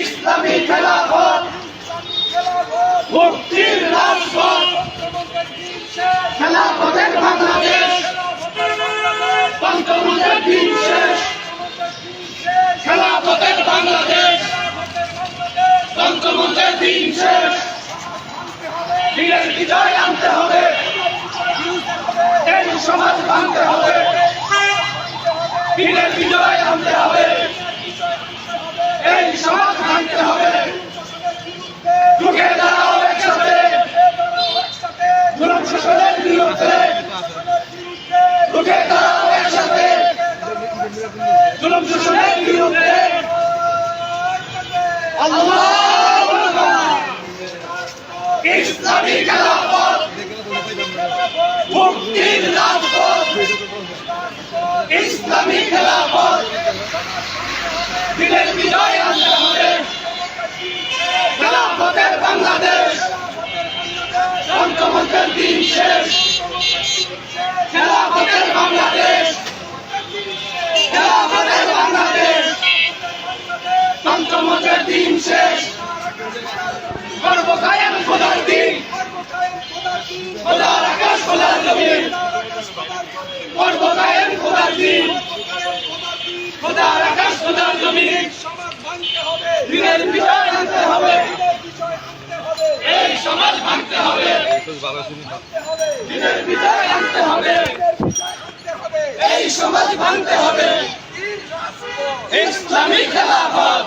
ইসলামী খেলাফত মুক্তির রাজপথ খেলাফতের বাংলাদেশ বঙ্গবন্ধুর দিন শেষ খেলাফতের বাংলাদেশ বঙ্গবন্ধুর দিন শেষ দিনের বিজয় আনতে হবে এই সমাজ ভাঙতে হবে দিনের বিজয় আনতে হবে এই সমাজ ভাঙতে হবে রুখে দাঁড়াও একসাথে জুলুম শোষণের বিরুদ্ধে রুখে দাঁড়াও একসাথে জুলুম শোষণের বিরুদ্ধে আল্লাহু আকবার ইসলামী খেলাফত মুক্তির রাজপথ ইসলামী খেলাফত দিনের বিজয় আনতে হবে খেলাফতের বাংলাদেশ বঙ্গবন্ধুর দিন শেষ খেলাফতের বাংলাদেশ খেলাফতের বাংলাদেশ বঙ্গবন্ধুর দিন শেষ গর্ব কায়েম খোদার দিন খোদার আকাশ খোদার জমিন গর্ব কায়েম খোদার দিন খোদার আকাশ খোদার জমিন দিনের বিজয় আনতে হবে এই সমাজ ভাঙতে হবে দিনের বিজয় আনতে হবে এই সমাজ ভাঙতে হবে ইসলামী খেলাফত